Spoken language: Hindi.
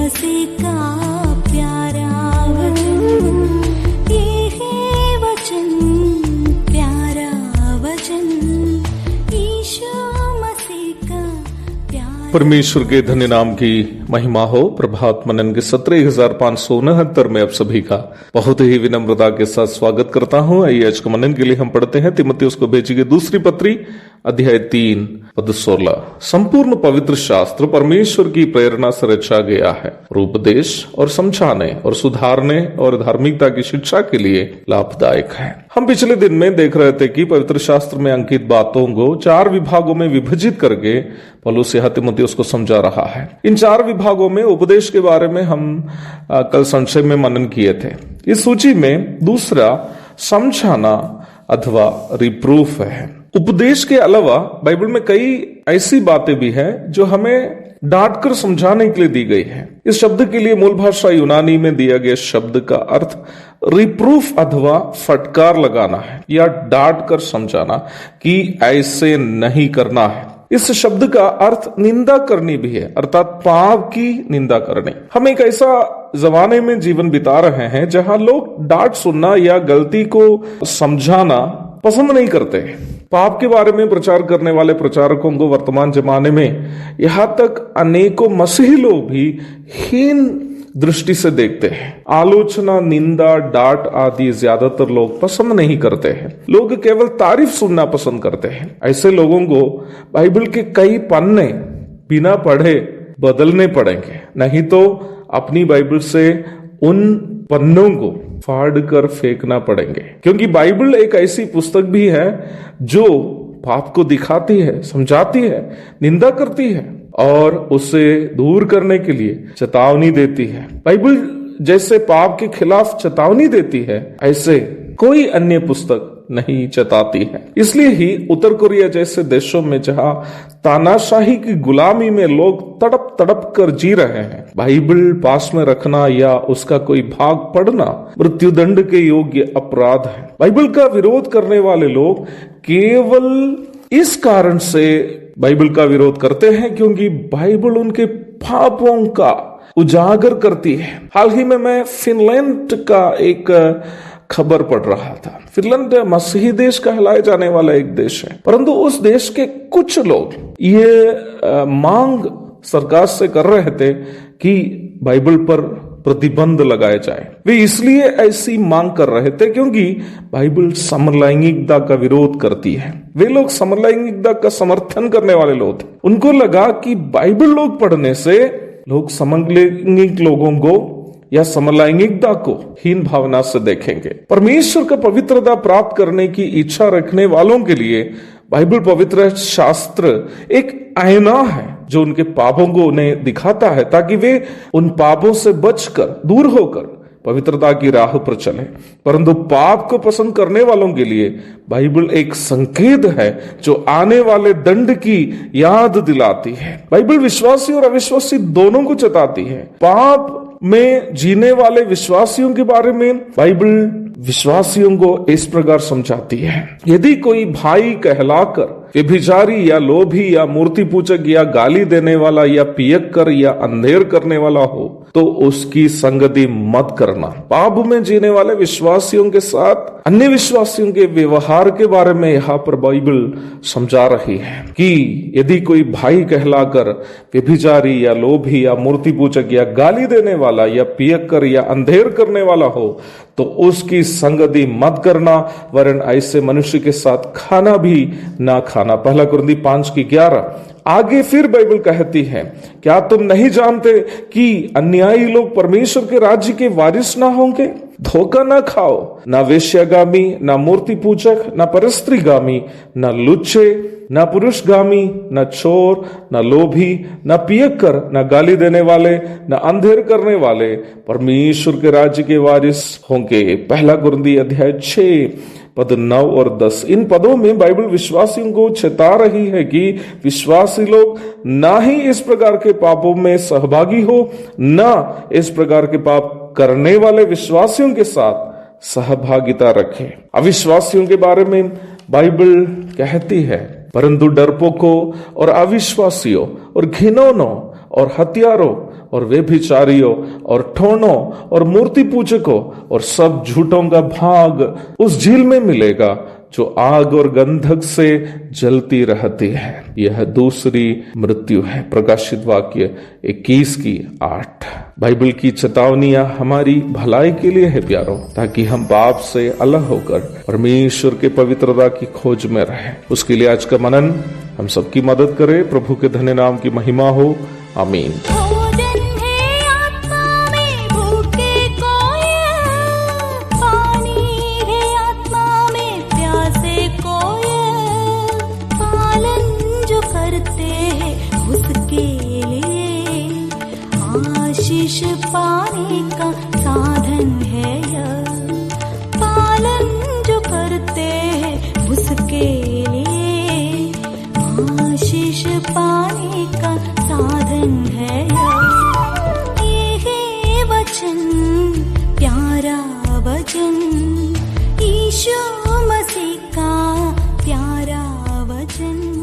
मसीह का प्यारा वचन, ये है वचन, प्यारा वचन, यीशु मसीह का प्यारा। परमेश्वर के धन्य नाम की महिमा हो। प्रभात मनन के 17,569 में आप सभी का बहुत ही विनम्रता के साथ स्वागत करता हूं। आइए आज के मनन के लिए हम पढ़ते हैं तीमुथियुस को भेजी गई दूसरी पत्री अध्याय 3 पद 16। संपूर्ण पवित्र शास्त्र परमेश्वर की प्रेरणा से रचा गया है, उपदेश और समझाने और सुधारने और धार्मिकता की शिक्षा के लिए लाभदायक है। हम पिछले दिन में देख रहे थे कि पवित्र शास्त्र में अंकित बातों को 4 विभागों में विभाजित करके पौलुस यहाँ तीमुथियुस को समझा रहा है। इन 4 विभागों में उपदेश के बारे में हम कल संक्षेप में मनन किए थे। इस सूची में दूसरा समझाना अथवा रिप्रूफ है। उपदेश के अलावा बाइबल में कई ऐसी बातें भी हैं जो हमें डांट कर समझाने के लिए दी गई है। इस शब्द के लिए मूल भाषा यूनानी में दिया गया शब्द का अर्थ रिप्रूफ अथवा फटकार लगाना है या डांट कर समझाना कि ऐसे नहीं करना है। इस शब्द का अर्थ निंदा करनी भी है, अर्थात पाप की निंदा करनी। हम एक ऐसा जमाने में जीवन बिता रहे हैं जहां लोग डांट सुनना या गलती को समझाना पसंद नहीं करते। पाप के बारे में प्रचार करने वाले प्रचारकों को वर्तमान जमाने में यहाँ तक अनेकों मसीही लोग भी हीन दृष्टि से देखते हैं। आलोचना, निंदा, डांट आदि ज्यादातर लोग पसंद नहीं करते हैं। लोग केवल तारीफ सुनना पसंद करते हैं। ऐसे लोगों को बाइबल के कई पन्ने बिना पढ़े बदलने पड़ेंगे, नहीं तो अपनी बाइबल से उन पन्नों को फाड़ कर फेंकना पड़ेंगे। क्योंकि बाइबल एक ऐसी पुस्तक भी है जो पाप को दिखाती है, समझाती है, निंदा करती है और उसे दूर करने के लिए चेतावनी देती है। बाइबल जैसे पाप के खिलाफ चेतावनी देती है, ऐसे कोई अन्य पुस्तक नहीं चेताती है। इसलिए ही उत्तर कोरिया जैसे देशों में जहां तानाशाही की गुलामी में लोग तड़प तड़प कर जी रहे हैं, बाइबल पास में रखना या उसका कोई भाग पढ़ना मृत्युदंड के योग्य अपराध है। बाइबल का विरोध करने वाले लोग केवल इस कारण से बाइबल का विरोध करते हैं क्योंकि बाइबल उनके पापों का उजागर करती है। हाल ही में मैं फिनलैंड का एक खबर पढ़ रहा था। फिनलैंड मसीही देश कहलाए जाने वाला एक देश है, परंतु उस देश के कुछ लोग ये मांग सरकार से कर रहे थे कि बाइबल पर प्रतिबंध लगाए जाए। वे इसलिए ऐसी मांग कर रहे थे क्योंकि बाइबल समलैंगिकता का विरोध करती है। वे लोग समलैंगिकता का समर्थन करने वाले लोग थे। उनको लगा कि बाइबल लोग पढ़ने से लोग समलैंगिक लोगों को या समलैंगिकता को हीन भावना से देखेंगे। परमेश्वर का पवित्रता प्राप्त करने की इच्छा रखने वालों के लिए बाइबल पवित्र शास्त्र एक आईना है जो उनके पापों को उन्हें दिखाता है ताकि वे उन पापों से बचकर, दूर होकर पवित्रता की राह पर चले। परंतु पाप को पसंद करने वालों के लिए बाइबल एक संकेत है जो आने वाले दंड की याद दिलाती है। बाइबल विश्वासी और अविश्वासी दोनों को चेताती है। पाप में जीने वाले विश्वासियों के बारे में बाइबल विश्वासियों को इस प्रकार समझाती है। यदि कोई भाई कहलाकर व्यभिचारी या लोभी या मूर्ति पूजक या गाली देने वाला या पियक्कर या अंधेर करने वाला हो तो उसकी संगति मत करना। पाप में जीने वाले विश्वासियों के साथ अन्य विश्वासियों के व्यवहार के बारे में यहाँ पर बाइबल समझा रही है कि यदि कोई भाई कहलाकर व्यभिचारी या लोभी या मूर्ति पूजक या गाली देने वाला या पियक्कर या अंधेर करने वाला हो तो उसकी संगति मत करना, वरन ऐसे मनुष्य के साथ खाना भी ना खाना। 1 कुरिन्थी 5:11। आगे फिर बाइबल कहती है, क्या तुम नहीं जानते कि अन्यायी लोग परमेश्वर के राज्य के वारिस ना होंगे? धोखा ना खाओ, ना वेश्यागामी, ना मूर्ति पूजक, ना परस्त्रीगामी, ना लुच्चे, ना पुरुषगामी, ना चोर, ना लोभी, ना पियक्कर, ना गाली देने वाले, ना अंधेर करने वाले परमेश्वर के राज्य के वारिस होंगे। 1 कुरिन्थी अध्याय 6 पद 9 और 10। इन पदों में बाइबल विश्वासियों को चेता रही है कि विश्वासी लोग ना ही इस प्रकार के पापों में सहभागी हो, ना इस प्रकार के पाप करने वाले विश्वासियों के साथ सहभागिता रखें। अविश्वासियों के बारे में बाइबल कहती है, परंतु डरपोकों और अविश्वासियों और घिनौनों और हत्यारों और व्यभिचारियों और ठोनों और मूर्ति पूजकों और सब झूठों का भाग उस झील में मिलेगा जो आग और गंधक से जलती रहती है। यह दूसरी मृत्यु है। प्रकाशित वाक्य 21:8। बाइबल की चेतावनियां हमारी भलाई के लिए है प्यारों, ताकि हम पाप से अलग होकर परमेश्वर के पवित्रता की खोज में रहें। उसके लिए आज का मनन हम सबकी मदद करे। प्रभु के धन्य नाम की महिमा हो। आमीन। भोजन है आत्मा में भूखे कोयल, पानी है आत्मा में प्यासे कोयल, पालन जो करते हैं उसके लिए आशीष पाने का साधन है यह, पालन जो करते हैं उसके लिए आशीष पाने का साधन है ये है वचन, प्यारा वचन, यीशु मसीह का प्यारा वचन।